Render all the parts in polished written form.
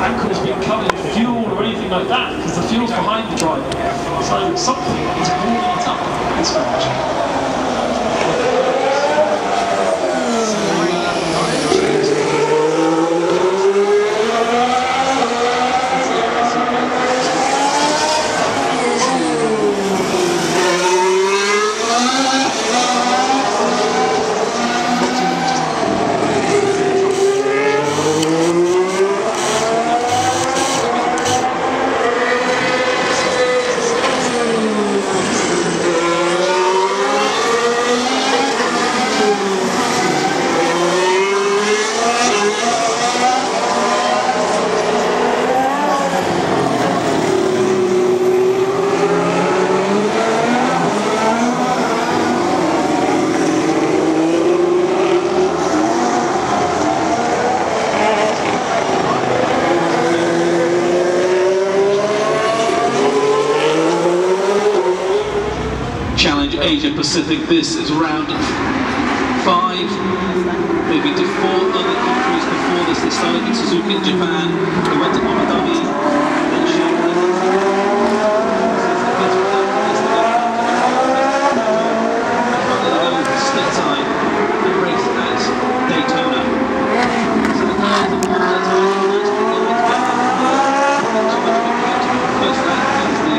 ankles being covered in fuel or anything like that, because the fuel's behind the driver. So something is warming it up in this match. Asia Pacific. This is round 5, moving to 4 other countries before this. They started with Suzuki in Japan, they went to Old-Timey, then Shanghai. Split time and race at Daytona. So the guys have won their time. First lap is the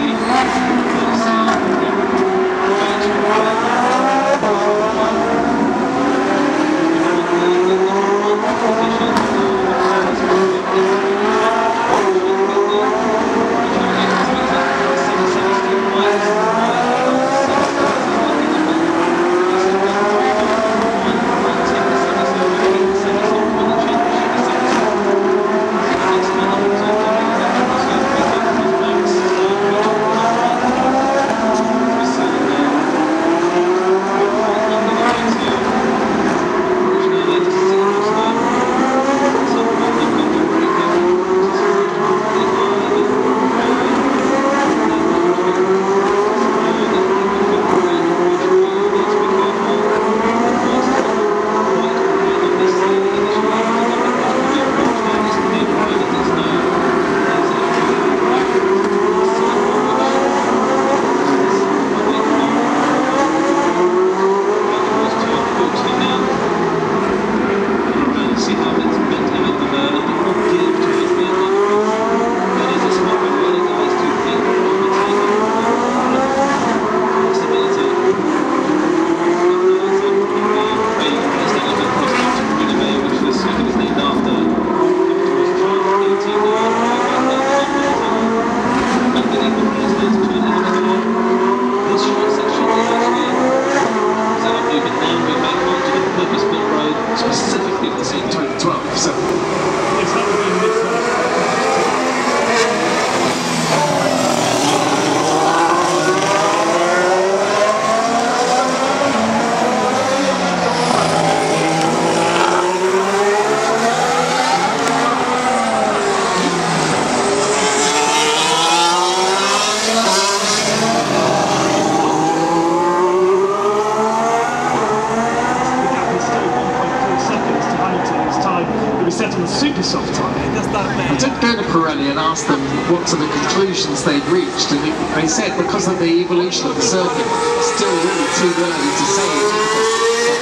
I did go to Pirelli and ask them what sort of conclusions they'd reached, and they said because of the evolution of the circuit, it's still really too early to say it.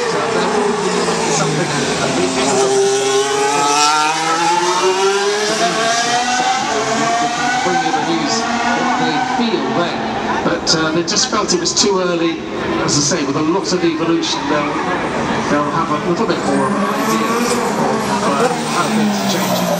But there will be something at the end of bring you the news what they feel there. But they just felt it was too early, as I say, with a lot of evolution. They'll have a little bit more of an idea of how things are changing.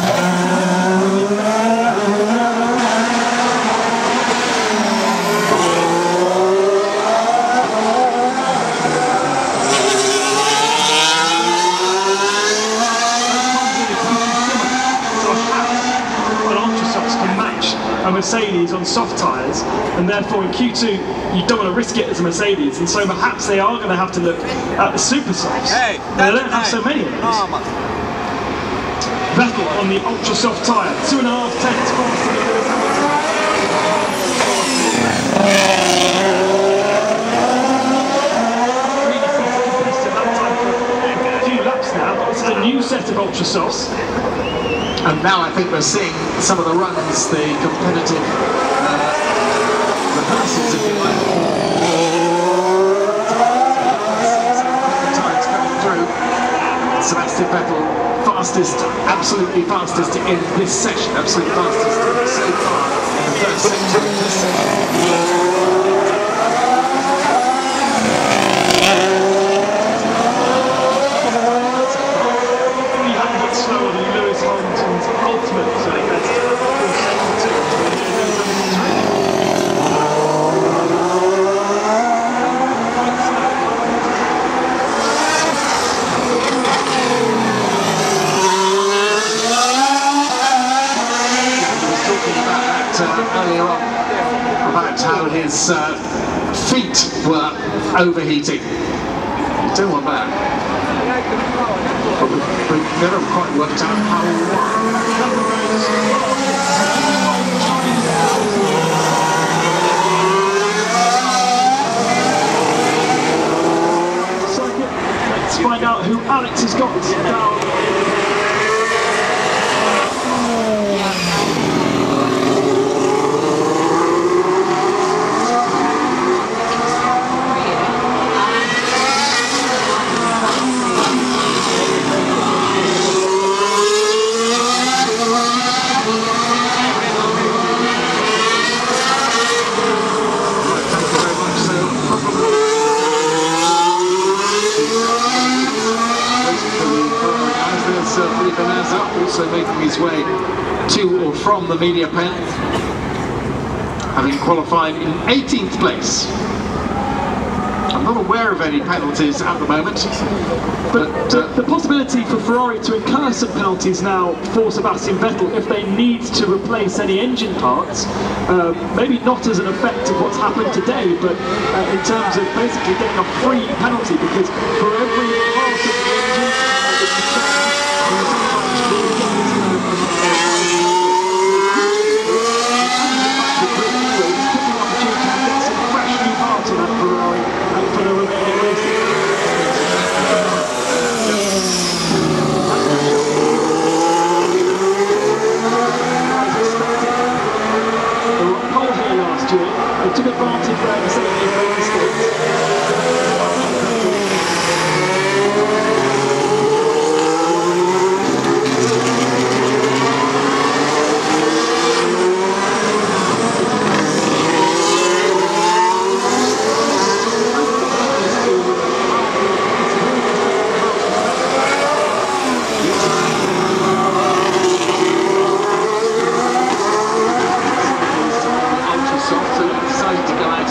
A Mercedes on soft tyres, and therefore in Q2 you don't want to risk it as a Mercedes, and so perhaps they are going to have to look at the super softs. They don't have so many of those. Vettel on the ultra soft tyre, 2.5 tenths faster than Lewis Hamilton. Really competitive that time for a few laps now, but this is a new set of ultra softs. And now I think we're seeing some of the runs, the competitive rehearsals, if you like. Times coming through. Sebastian Vettel, fastest, absolutely fastest in this session, absolutely fastest so far in the first sector of this session. Earlier on about how his feet were overheating. You don't want that. But we've never quite worked out how Let's find out who Alex has got down. also making his way to or from the media pen, having qualified in 18th place. I'm not aware of any penalties at the moment, but the possibility for Ferrari to incur some penalties now for Sebastian Vettel if they need to replace any engine parts, maybe not as an effect of what's happened today, but in terms of basically getting a free penalty, because for every part of the engine that you change, you sometimes will get some fresh new parts on that Ferrari for the remaining races. They took advantage where Mercedes made mistakes.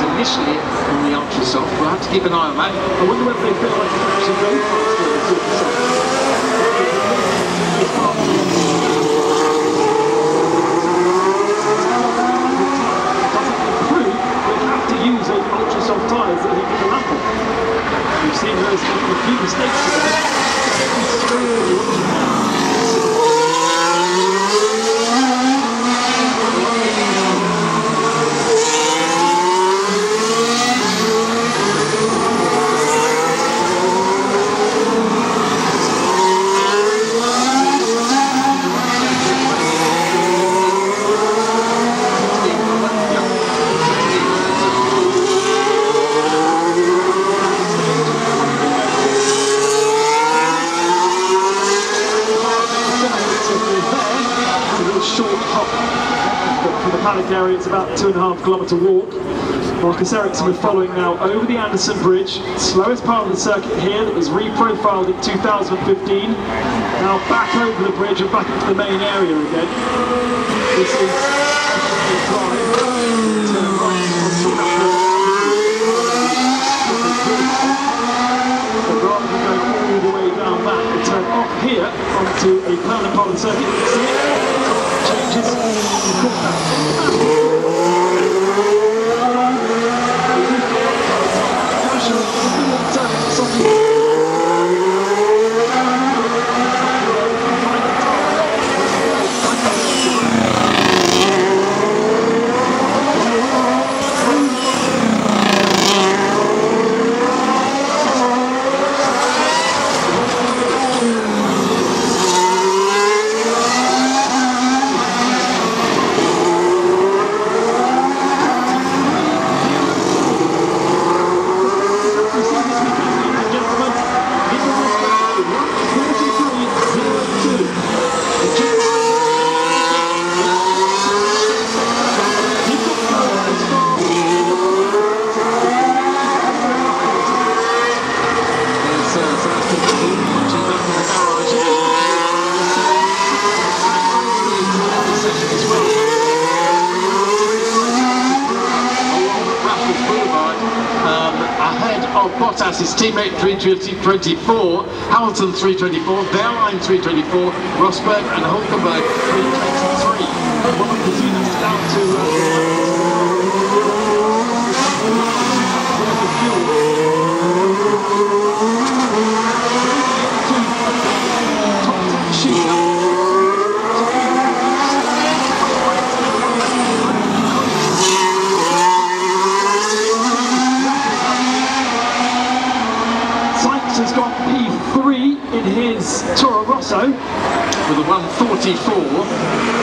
Initially on the ultra soft, we'll have to keep an eye on that. I wonder whether they feel like they can actually go faster on the super soft. Doesn't improve, they have to use those ultra soft tyres that he can lap on. We've seen those making a few mistakes today. Area, it's about 2.5 kilometre walk. Marcus Ericsson we're following now over the Anderson Bridge, slowest part of the circuit here that was reprofiled in 2015. Now back over the bridge and back into the main area again. This is drive. Turn right onto but rather than going all the way down that, we turn off here onto a permanent part of the circuit. You can see it. Changes. of Bottas, his teammate 324, Hamilton 324, Wehrlein 324, Rosberg and Hulkenberg 323. One of the units down to has got P3 in his Toro Rosso with a 144.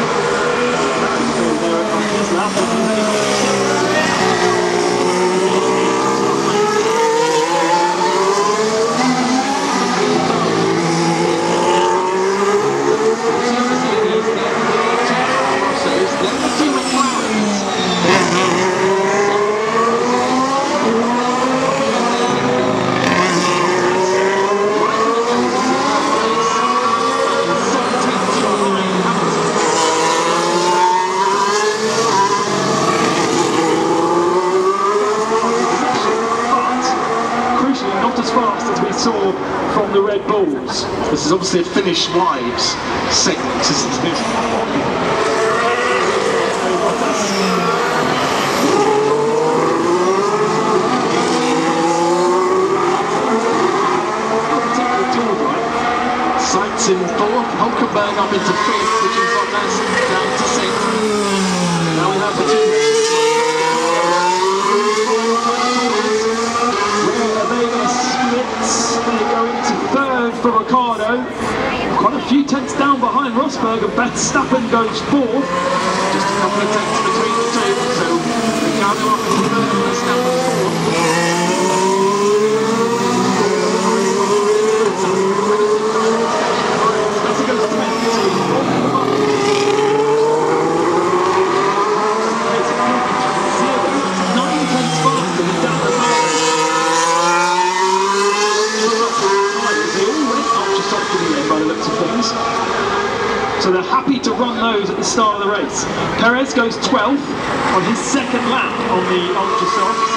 saw from the Red Bulls. This is obviously a Finnish wives segment, isn't it? Sainz in fourth, Hulkenberg up into fifth, which is Bottas down to sixth. Now we have the two. They go into third for Ricardo, quite a few tenths down behind Rosberg, and Verstappen goes fourth. Just a couple of tenths between the two, so Ricardo up into third and Verstappen fourth. As he goes 20, 9 tenths faster than down the line. By the looks of things. So they're happy to run those at the start of the race. Perez goes 12th on his second lap on the Ultra Softs.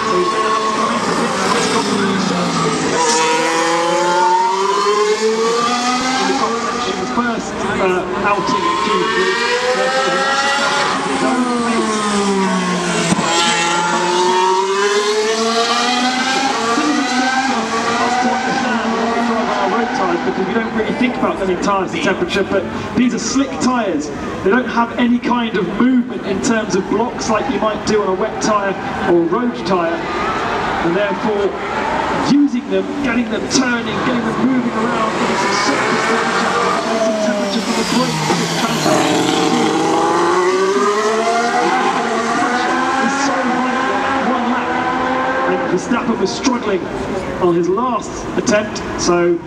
So he's going to have to come into this competition. The competition was first outing in Q3. Therefore, he wants to start at his own pace. Because we don't really think about them in tyres and temperature, but these are slick tyres. They don't have any kind of movement in terms of blocks like you might do on a wet tyre or a road tyre, and therefore using them, getting them turning, getting them moving around, getting some surface temperature for the brake to transfer is so high on one lap. And Verstappen was struggling on his last attempt, so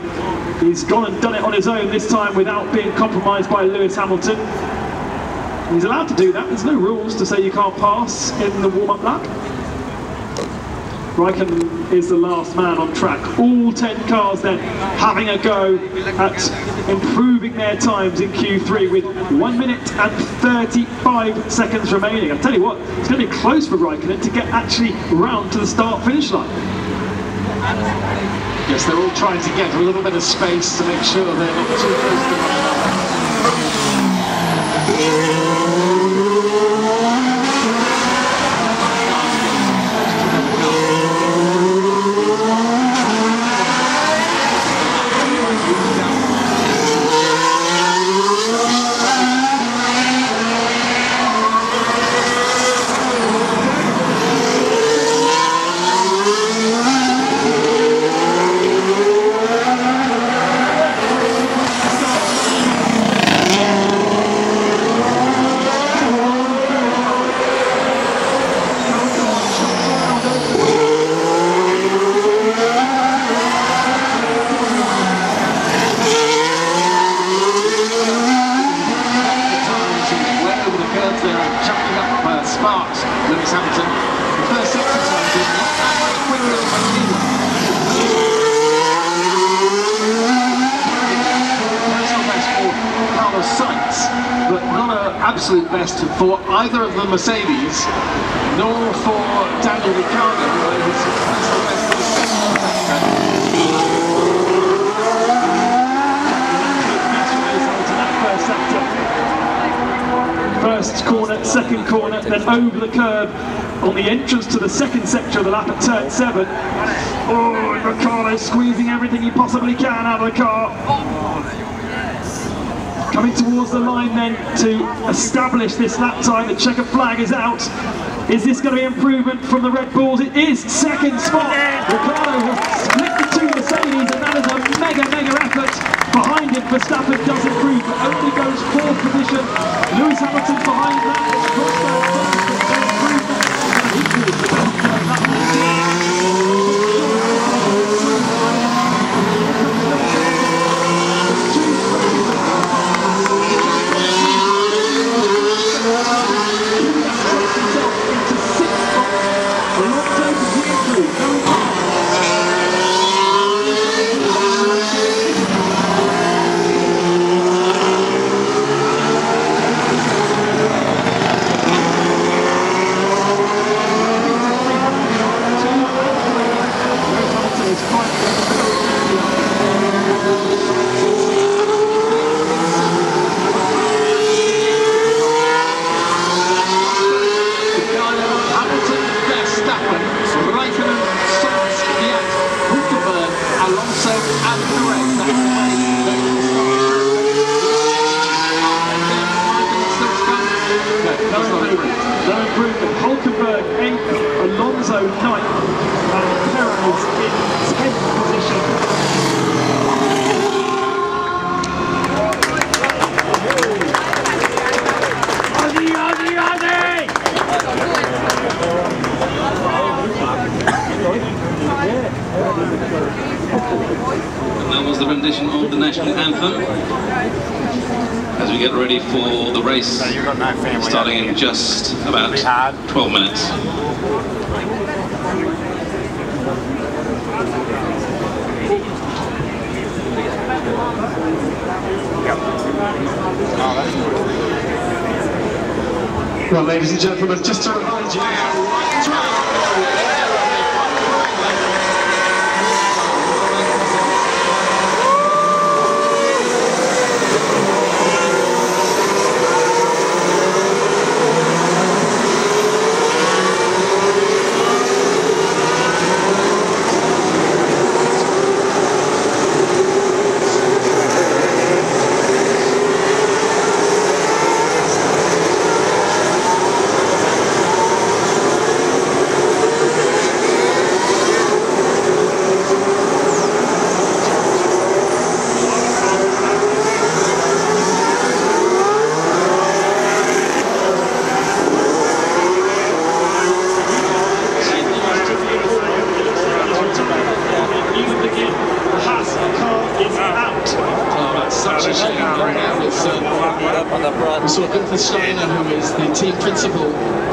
he's gone and done it on his own this time without being compromised by Lewis Hamilton. He's allowed to do that. There's no rules to say you can't pass in the warm-up lap. Raikkonen is the last man on track. All 10 cars then having a go at improving their times in Q3 with 1 minute and 35 seconds remaining. I tell you what, it's going to be close for Raikkonen to get actually round to the start-finish line. Yes, they're all trying to get a little bit of space to make sure they're not too close to one another. Lewis Hamilton, the first exercise is not that much quicker than personal best for Carlos Sainz, but not an absolute best for either of the Mercedes, nor for Daniel Ricciardo, who is personal best for the second. First corner, second corner, then over the curb on the entrance to the second sector of the lap at turn 7. Oh, Ricciardo squeezing everything he possibly can out of the car. Coming towards the line then to establish this lap time. The checkered flag is out. Is this going to be improvement from the Red Bulls? It is. Second spot. Ricciardo has split the two Mercedes, and that is a mega effort. Behind him, Verstappen does improve, but only goes 4th position. Lewis Hamilton behind that. Alonso 9th and Perez in 10th position. And that was the rendition of the national anthem as we get ready for the race starting in just about 12 minutes. Well, ladies and gentlemen, just to remind you, we saw Gunther Steiner, who is the team principal,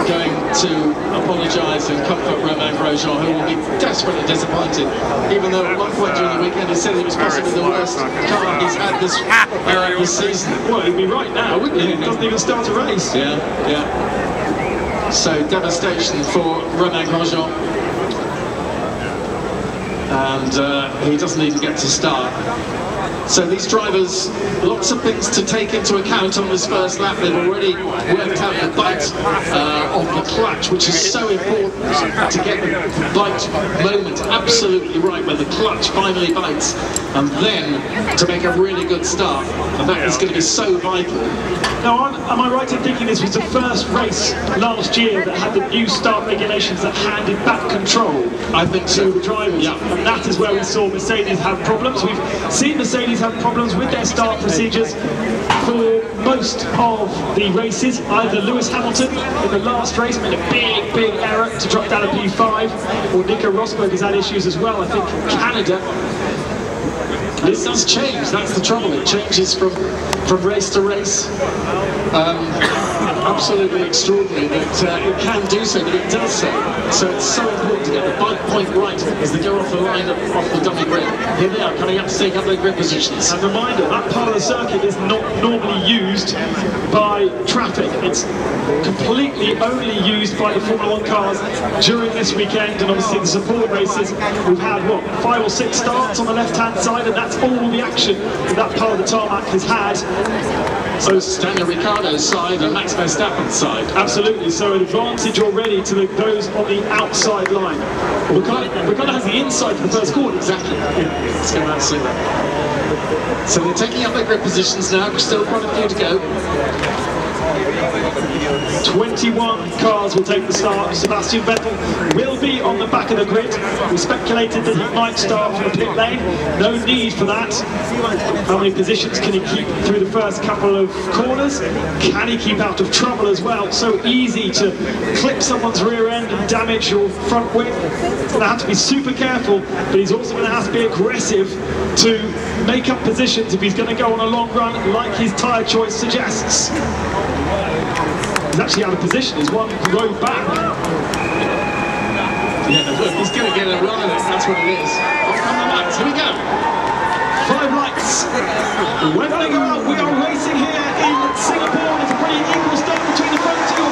going to apologise and comfort Romain Grosjean, who will be desperately disappointed, even though at one point during the weekend he said it was possibly the worst car he's had this season. Well, he'd be right now, wouldn't he? He doesn't even start a race. Yeah. So devastation for Romain Grosjean, and he doesn't even get to start. So these drivers, lots of things to take into account on this first lap. They've already worked out the bite of the clutch, which is so important to get the bite moment absolutely right, when the clutch finally bites, and then to make a really good start. And that is going to be so vital. Now, am I right in thinking this was the first race last year that had the new start regulations that handed back control? I think so. To the drivers, yeah. And that is where we saw Mercedes have problems. We've seen Mercedes have problems with their start procedures for most of the races. Either Lewis Hamilton in the last race made a big error to drop down a P5, or Nico Rosberg has had issues as well, I think, in Canada. It does change, that's the trouble. It changes from race to race. Absolutely extraordinary that it can do so, but it does so. So it's so important to get the bite point right as they go off the line, off the dummy grid. Here they are, coming up to take up their grid positions. And reminder, that part of the circuit is not normally used by traffic. It's completely only used by the Formula 1 cars during this weekend, and obviously the support races. We've had, what, 5 or 6 starts on the left-hand side, and that's all the action that part of the tarmac has had. So Daniel Ricciardo's side and Max Verstappen Verstappen's side. Absolutely, so an advantage already to those on the outside line. Ricardo has the inside for the first corner. Exactly, yeah, let's go and see that. So they're taking up their grid positions now, still quite a few to go. 21 cars will take the start. Sebastian Vettel will be on the back of the grid. We speculated that he might start from the pit lane. No need for that. How many positions can he keep through the first couple of corners? Can he keep out of trouble as well? So easy to clip someone's rear end and damage your front wing. He's going to have to be super careful, but he's also going to have to be aggressive to make up positions if he's going to go on a long run like his tyre choice suggests. He's actually out of position, he's one row back. Yeah, look, he's going to get a run in it, that's what it is. Off come the lights, here we go. 5 lights. When they go out, we are racing here in Singapore. It's a pretty equal start between the front two.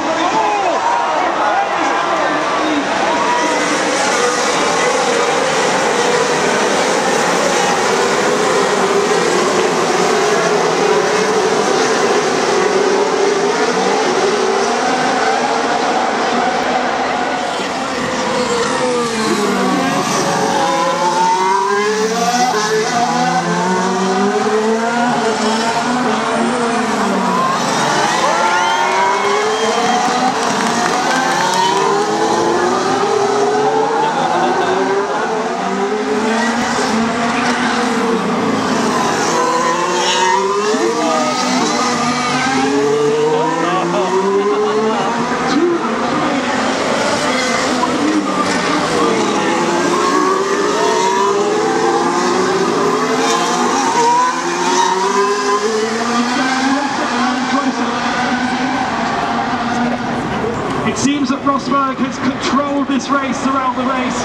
It seems that Rosberg has controlled this race throughout the race.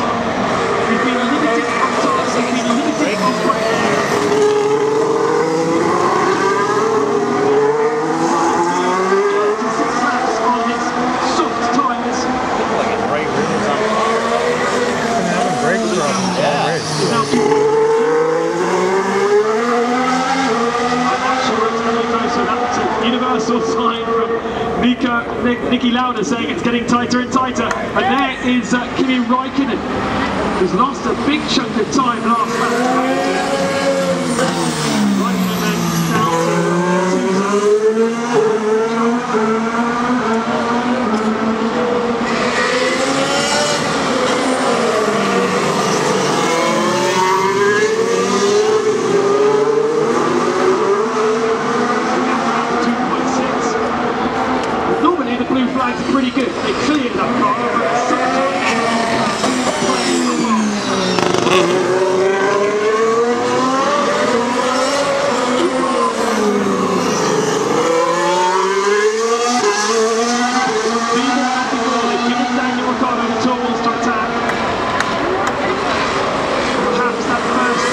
He's been limited on time, he's been limited on laps on his soft tyres. Universal sign from Niki Lauda saying it's getting tighter and tighter, and there is Kimi Räikkönen, who's lost a big chunk of time last lap. Räikkönen then flags are pretty good. They cleared that car, but playing the they've given Daniel Ricciardo the tools to attack. Perhaps that first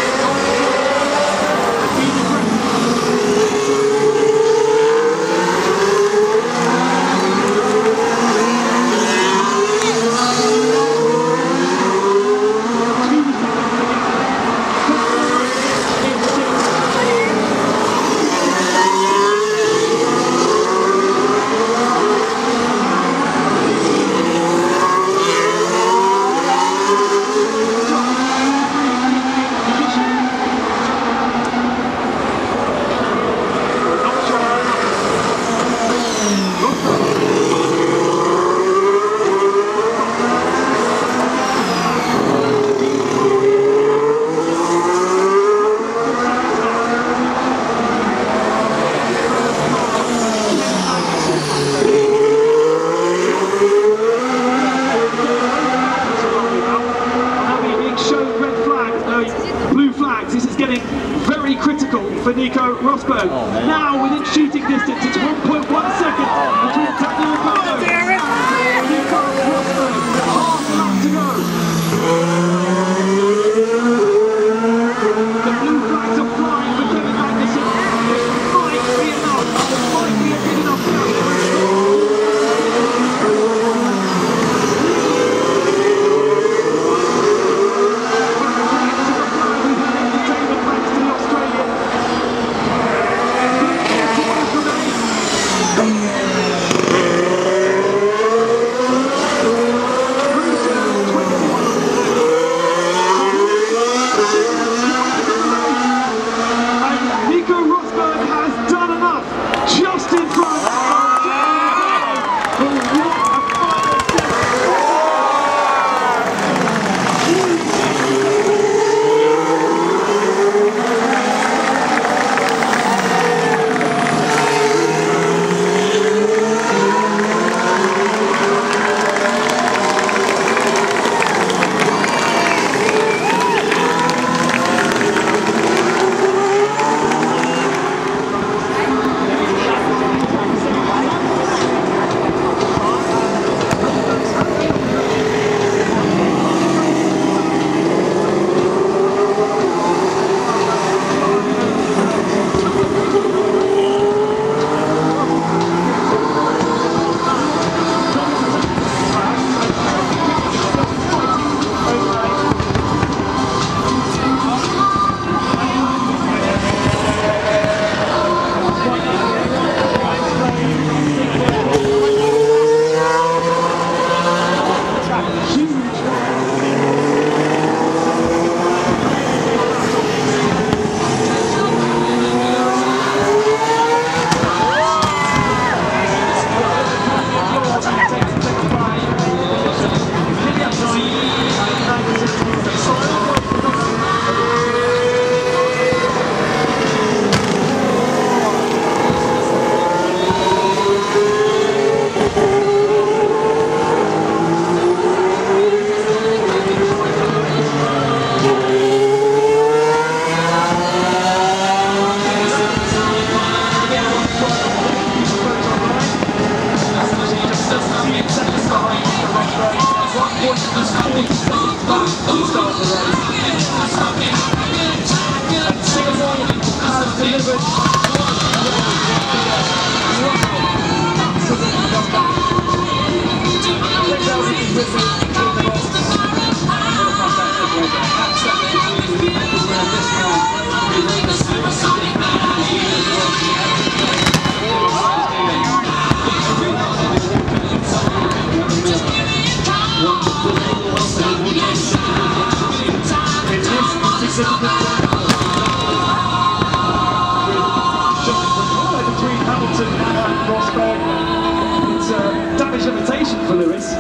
for Lewis.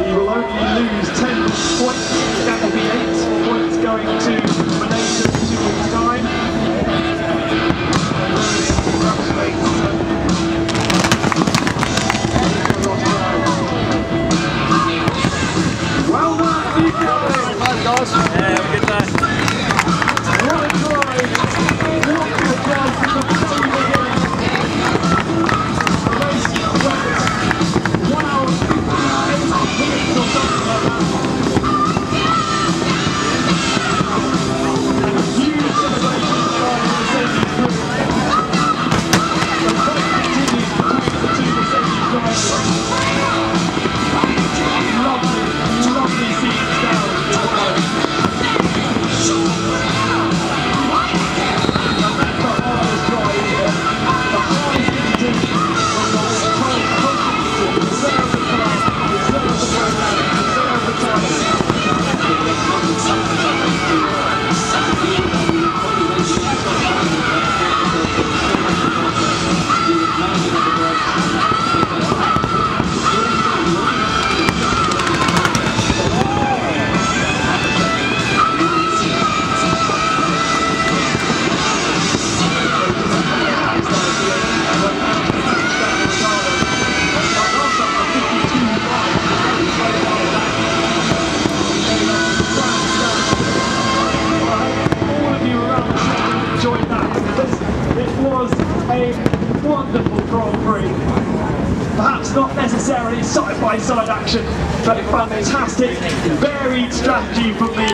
He will only lose 10 points. That will be 8 points going to Malaysia in 2 weeks' time. Well done, you guys. Yeah, have a good day. What a drive! What a drive from the podium again! The race went 1 hour 58 minutes or something like that. And a huge celebration by the Mercedes group. The fight continues between the two Mercedes drivers. Lovely scenes now. Wonderful Grand Prix. Perhaps not necessarily side-by-side action, but fantastic, varied strategy from the